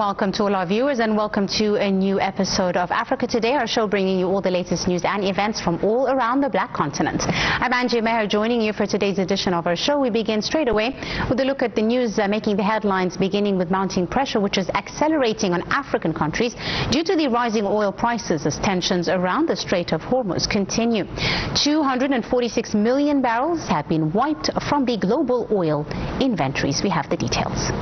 welcome to all our viewers and welcome to a new episode of Africa Today, our show bringing you all the latest news and events from all around the Black continent. I'm Angie Meher joining you for today's edition of our show. We begin straight away with a look at the news making the headlines, beginning with mounting pressure which is accelerating on African countries due to the rising oil prices as tensions around the Strait of Hormuz continue. 246 million barrels have been wiped from the global oil inventories. We have the details.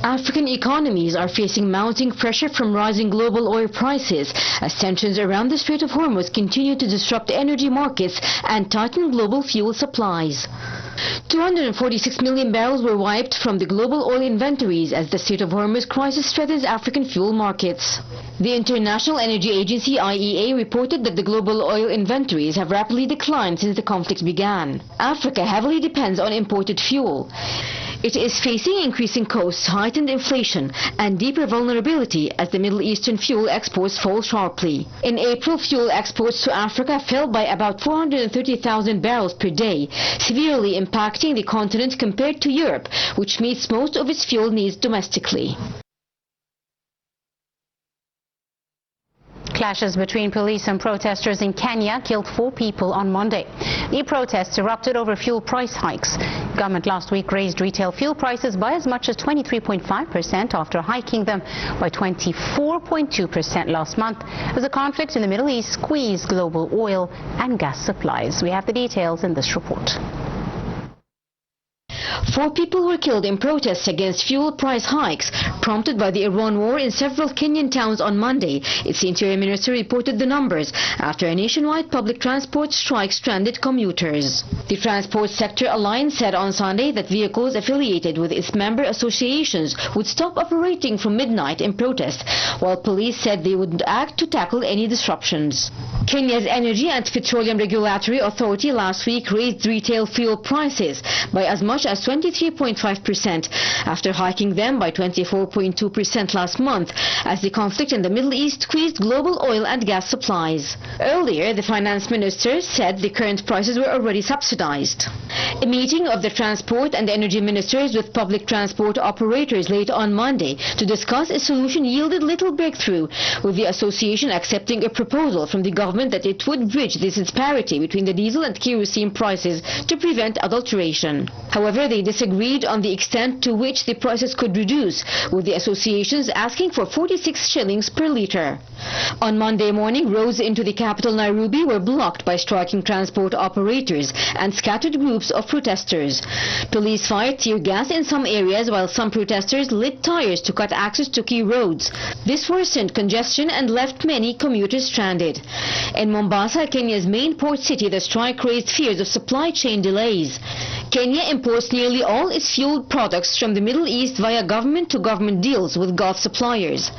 African economies are facing mounting pressure from rising global oil prices as tensions around the Strait of Hormuz continue to disrupt energy markets and tighten global fuel supplies. 246 million barrels were wiped from the global oil inventories as the Strait of Hormuz crisis threatens African fuel markets. The International Energy Agency IEA reported that the global oil inventories have rapidly declined since the conflict began. Africa heavily depends on imported fuel. It is facing increasing costs, heightened inflation, and deeper vulnerability as the Middle Eastern fuel exports fall sharply. In April, fuel exports to Africa fell by about 430,000 barrels per day, severely impacting the continent compared to Europe, which meets most of its fuel needs domestically. Clashes between police and protesters in Kenya killed 4 people on Monday. The protests erupted over fuel price hikes. Government last week raised retail fuel prices by as much as 23.5% after hiking them by 24.2% last month as the conflict in the Middle East squeezed global oil and gas supplies. We have the details in this report. 4 people were killed in protests against fuel price hikes prompted by the Iran war in several Kenyan towns on Monday. Its interior minister reported the numbers after a nationwide public transport strike stranded commuters. The Transport Sector Alliance said on Sunday that vehicles affiliated with its member associations would stop operating from midnight in protest, while police said they would act to tackle any disruptions. Kenya's Energy and Petroleum Regulatory Authority last week raised retail fuel prices by as much as 23.5% after hiking them by 24.2% last month as the conflict in the Middle East squeezed global oil and gas supplies. Earlier, the finance minister said the current prices were already subsidized. A meeting of the transport and energy ministers with public transport operators late on Monday to discuss a solution yielded little breakthrough, with the association accepting a proposal from the government that it would bridge this disparity between the diesel and kerosene prices to prevent adulteration. However, they disagreed on the extent to which the prices could reduce, with the associations asking for 46 shillings per litre. On Monday morning, roads into the capital Nairobi were blocked by striking transport operators and scattered groups of protesters. Police fired tear gas in some areas while some protesters lit tires to cut access to key roads. This worsened congestion and left many commuters stranded. In Mombasa, Kenya's main port city, the strike raised fears of supply chain delays. Kenya imports nearly all its fuel products from the Middle East via government-to-government deals with Gulf suppliers.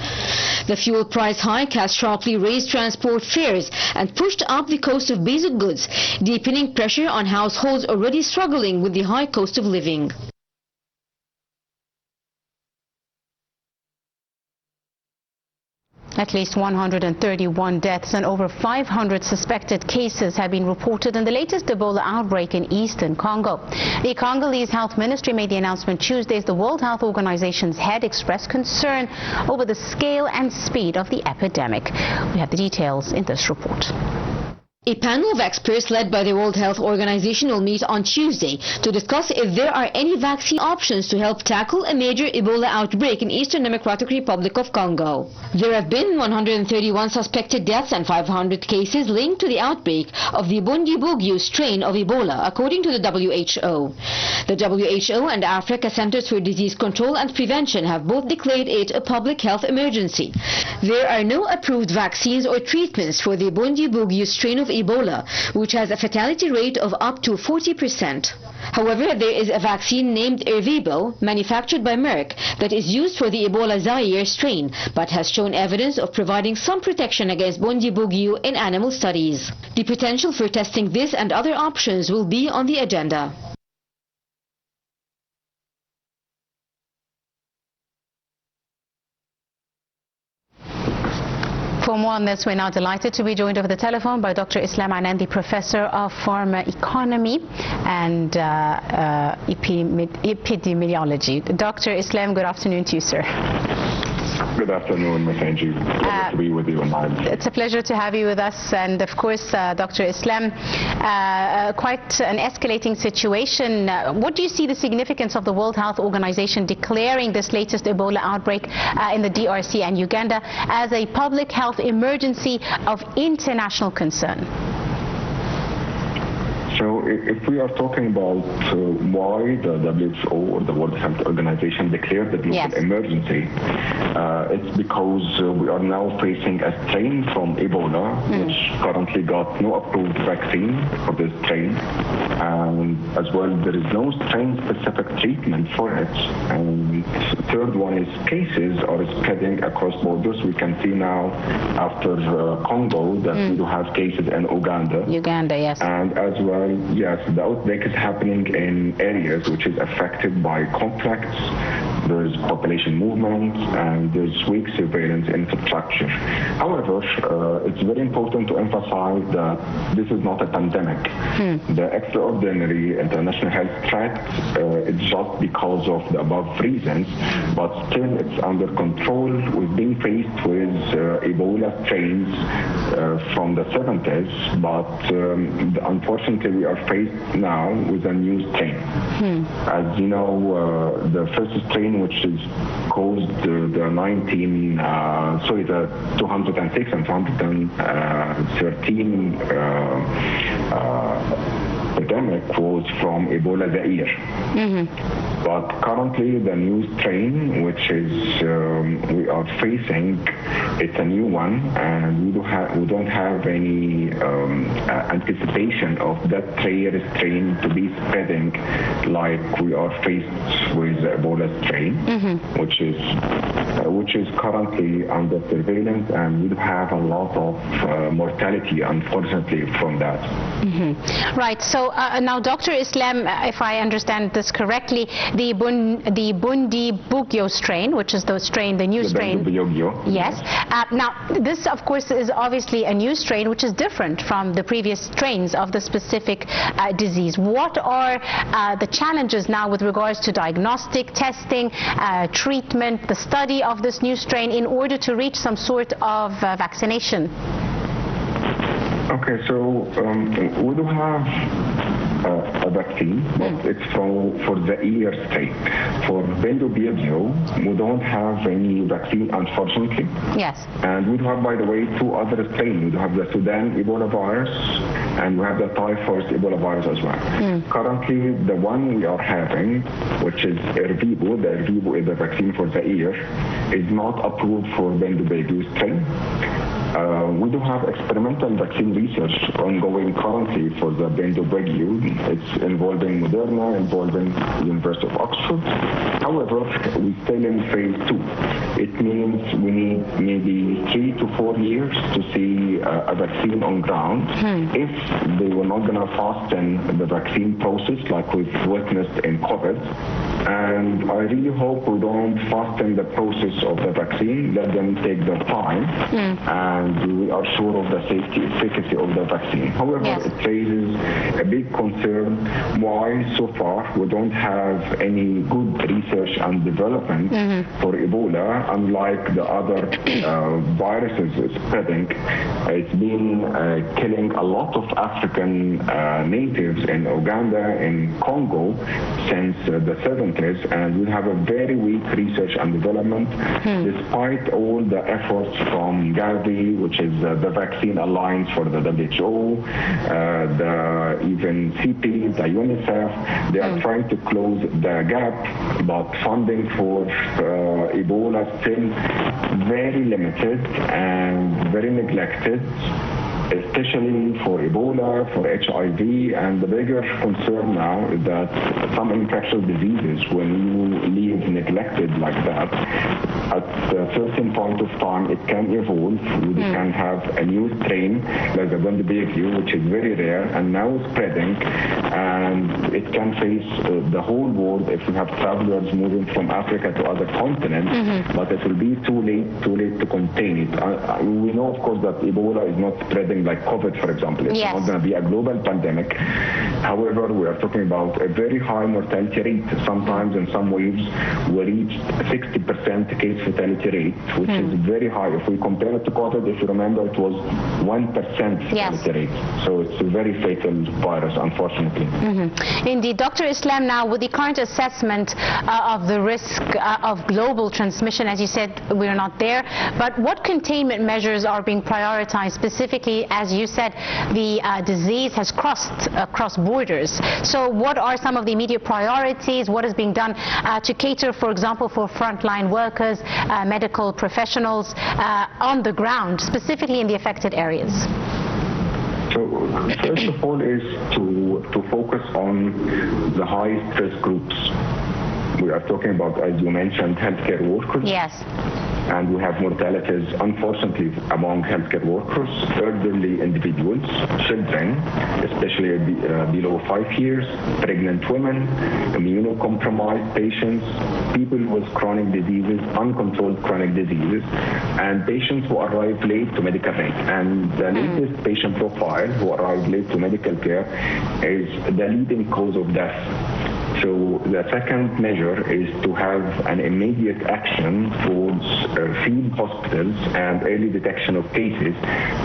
The fuel price hike has sharply raised transport fares and pushed up the cost of basic goods, deepening pressure on households already struggling with the high cost of living. At least 131 deaths and over 500 suspected cases have been reported in the latest Ebola outbreak in eastern Congo. The Congolese Health Ministry made the announcement Tuesday as the World Health Organization's head expressed concern over the scale and speed of the epidemic. We have the details in this report. A panel of experts led by the World Health Organization will meet on Tuesday to discuss if there are any vaccine options to help tackle a major Ebola outbreak in Eastern Democratic Republic of Congo. There have been 131 suspected deaths and 500 cases linked to the outbreak of the Bundibugyo strain of Ebola, according to the WHO. The WHO and Africa Centers for Disease Control and Prevention have both declared it a public health emergency. There are no approved vaccines or treatments for the Bundibugyo strain of Ebola, which has a fatality rate of up to 40%. However, there is a vaccine named Ervebo, manufactured by Merck, that is used for the Ebola Zaire strain, but has shown evidence of providing some protection against Bundibugyo in animal studies. The potential for testing this and other options will be on the agenda. For more on this, we're now delighted to be joined over the telephone by Dr. Islam Anan, the Professor of Pharma Economy and Epidemiology. Dr. Islam, good afternoon to you, sir. Good afternoon, Ms. Angie. Pleasure to be with you on Nile. It's a pleasure to have you with us. And of course, Dr. Islam, quite an escalating situation. What do you see the significance of the World Health Organization declaring this latest Ebola outbreak in the DRC and Uganda as a public health emergency of international concern? So if we are talking about why the WHO or the World Health Organization declared the global emergency, it's because we are now facing a strain from Ebola, which currently got no approved vaccine for this strain. And as well, there is no strain-specific treatment for it. And third one is cases are spreading across borders. We can see now after Congo that we do have cases in Uganda. Uganda, yes. And as well, yes, the outbreak is happening in areas which is affected by conflicts. There's population movement and there's weak surveillance infrastructure. However, it's very important to emphasize that this is not a pandemic. The extraordinary international health threat is just because of the above reasons, but still it's under control. We've been faced with Ebola strains from the 70s, but unfortunately we are faced now with a new strain. As you know, the first strain, which is caused the 206 and 213 epidemic was from Ebola Zaire. But currently the new strain, which is we are facing, it's a new one, and we don't have any anticipation of that strain to be spreading like we are faced with the Ebola strain, which is currently under surveillance, and we do have a lot of mortality, unfortunately, from that. Right. So now, Dr. Islam, if I understand this correctly, the Bundibugyo strain, which is the new strain. Yes. Now, this, of course, is obviously a new strain, which is different from the previous strains of the specific disease. What are the challenges now with regards to diagnostic testing, treatment, the study of this new strain in order to reach some sort of vaccination? Okay, so we do have a vaccine, but it's for the ear strain. For Bundibugyo, we don't have any vaccine, unfortunately. Yes. And we do have, by the way, two other strains. We do have the Sudan Ebola virus, and we have the Typhus Ebola virus as well. Currently, the one we are having, which is Ervebo, the Ervebo is the vaccine for the ear, is not approved for Bundibugyo strain. We do have experimental vaccine research ongoing currently for the Bundibugyo. It's involving Moderna, involving the University of Oxford. However, we're still in phase 2. It means we need maybe 3 to 4 years to see a vaccine on ground. If they were not going to fasten the vaccine process like we've witnessed in COVID. And I really hope we don't fasten the process of the vaccine, let them take their time, and we are sure of the safety, efficacy of the vaccine. However, it raises a big concern why so far we don't have any good research and development for Ebola, unlike the other viruses spreading. It's been killing a lot of African natives in Uganda, in Congo since the 70s, and we have a very weak research and development despite all the efforts from Gavi, which is the Vaccine Alliance for the WHO, even CP, the UNICEF. They are trying to close the gap, but funding for Ebola is still very limited and very neglected. especially for Ebola, for HIV, and the bigger concern now is that some infectious diseases, when you leave neglected like that, at a certain point of time, it can evolve. You can have a new strain, like the Gondobevir, which is very rare and now spreading, and it can face the whole world if we have travelers moving from Africa to other continents, but it will be too late to contain it. We know, of course, that Ebola is not spreading like COVID, for example. It's not going to be a global pandemic. However, we are talking about a very high mortality rate. Sometimes in some waves, we reached 60% case fatality rate, which is very high. If we compare it to COVID, if you remember, it was 1% fatality rate. So it's a very fatal virus, unfortunately. Indeed. Dr. Islam, now with the current assessment of the risk of global transmission, as you said, we're not there, but what containment measures are being prioritized specifically? As you said, the disease has crossed across borders. So what are some of the immediate priorities? What is being done to cater, for example, for frontline workers, medical professionals on the ground, specifically in the affected areas? So first of all is to focus on the high stress groups. We are talking about, as you mentioned, healthcare workers. Yes. And we have mortalities, unfortunately, among healthcare workers, elderly individuals, children, especially below 5 years, pregnant women, immunocompromised patients, people with chronic diseases, uncontrolled chronic diseases, and patients who arrive late to medical aid. And the latest patient profile who arrive late to medical care is the leading cause of death. So the second measure is to have an immediate action towards field hospitals and early detection of cases,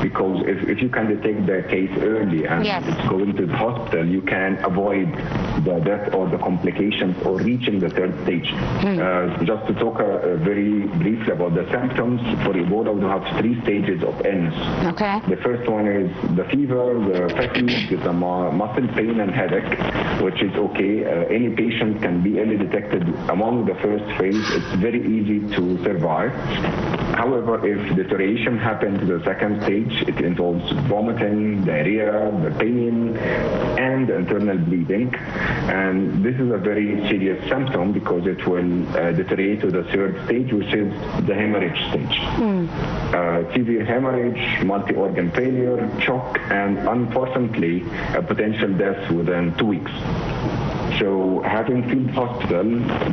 because if you can detect the case early and it's going to the hospital, you can avoid the death or the complications or reaching the third stage. Just to talk very briefly about the symptoms, for Ebola we have 3 stages of illness. The first one is the fever, the fatigue, the muscle pain and headache, which is okay. Any patient can be early detected among the first phase. It's very easy to survive. However, if deterioration happens to the second stage, it involves vomiting, diarrhea, the pain, and internal bleeding. And this is a very serious symptom because it will deteriorate to the third stage, which is the hemorrhage stage. Severe hemorrhage, multi-organ failure, shock, and unfortunately, a potential death within 2 weeks. So having field hospital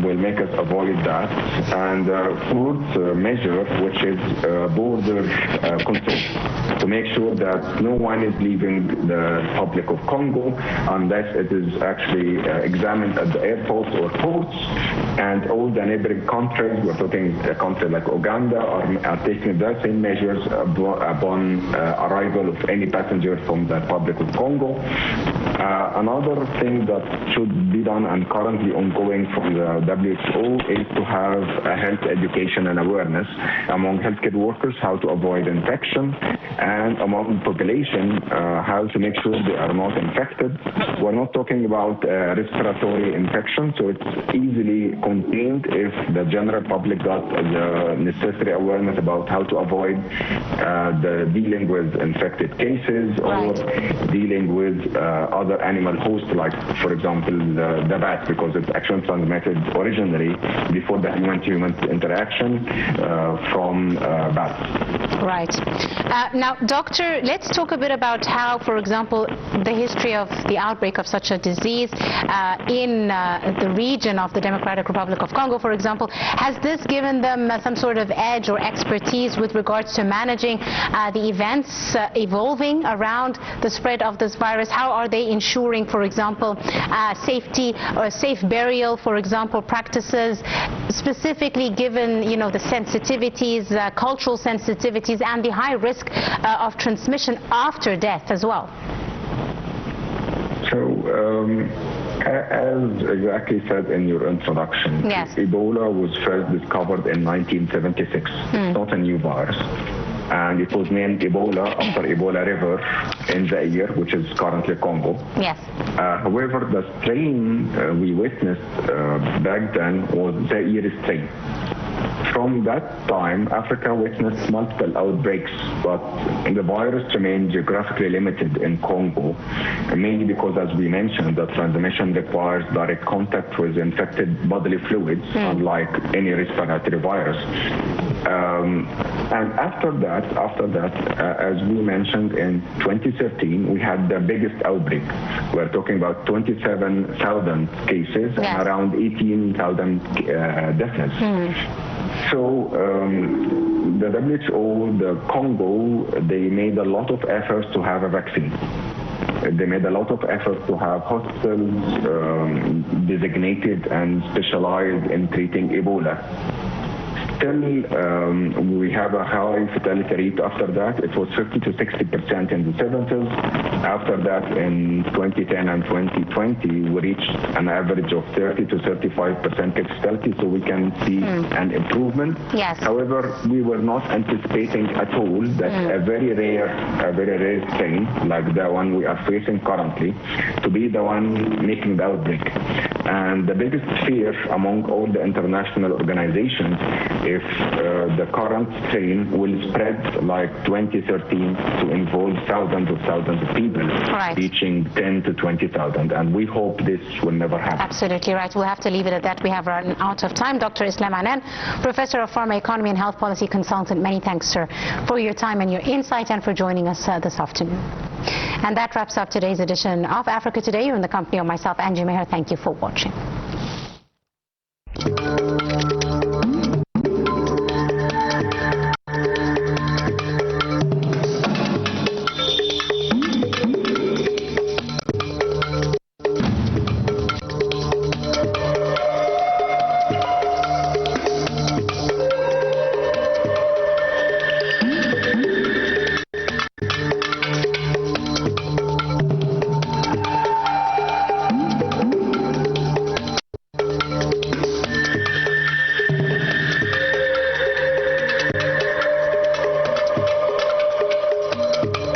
will make us avoid that. And fourth measure, which is border control, to make sure that no one is leaving the Republic of Congo unless it is actually examined at the airports or ports. And all the neighboring countries, we're talking a country like Uganda, are taking the same measures upon arrival of any passenger from the Republic of Congo. Another thing that should be done and currently ongoing from the WHO is to have a health education and awareness among healthcare workers, how to avoid infection, and among the population, how to make sure they are not infected. We're not talking about respiratory infection, so it's easily contained if the general public got the necessary awareness about how to avoid the dealing with infected cases or dealing with other animal hosts, like, for example, the bat, because it's actually transmitted originally before the human-to-human interaction from bats. Right. Now, Doctor, let's talk a bit about how, for example, the history of the outbreak of such a disease in the region of the Democratic Republic of Congo, for example. Has this given them some sort of edge or expertise with regards to managing the events evolving around the spread of this virus? How are they ensuring, for example, safety or safe burial, for example, practices, specifically given, you know, the sensitivities, cultural sensitivities, and the high risk of transmission after death as well? So, as exactly said in your introduction, Ebola was first discovered in 1976. It's not a new virus. And it was named Ebola after Ebola River in Zaire, which is currently Congo. Yes. However, the strain we witnessed back then was Zaire strain from that time, Africa witnessed multiple outbreaks, but the virus remained geographically limited in Congo, mainly because, as we mentioned, the transmission requires direct contact with infected bodily fluids, unlike any respiratory virus. And after that, as we mentioned, in 2013, we had the biggest outbreak. We're talking about 27,000 cases and around 18,000 deaths. So the WHO, the Congo, they made a lot of efforts to have a vaccine. They made a lot of efforts to have hospitals designated and specialized in treating Ebola. Still, we have a high fatality rate after that. It was 50 to 60% in the 70s. After that, in 2010 and 2020, we reached an average of 30 to 35% fatality, so we can see an improvement. Yes. However, we were not anticipating at all that a very rare strain, like the one we are facing currently, to be the one making the outbreak. And the biggest fear among all the international organizations, if the current strain will spread like 2013 to involve thousands of people, reaching 10 to 20,000. And we hope this will never happen. Absolutely right. We'll have to leave it at that. We have run out of time. Dr. Islam Anan, Professor of Pharma Economy and Health Policy Consultant, many thanks, sir, for your time and your insight and for joining us this afternoon. And that wraps up today's edition of Africa Today. You're in the company of myself, Angie Meher. Thank you for watching.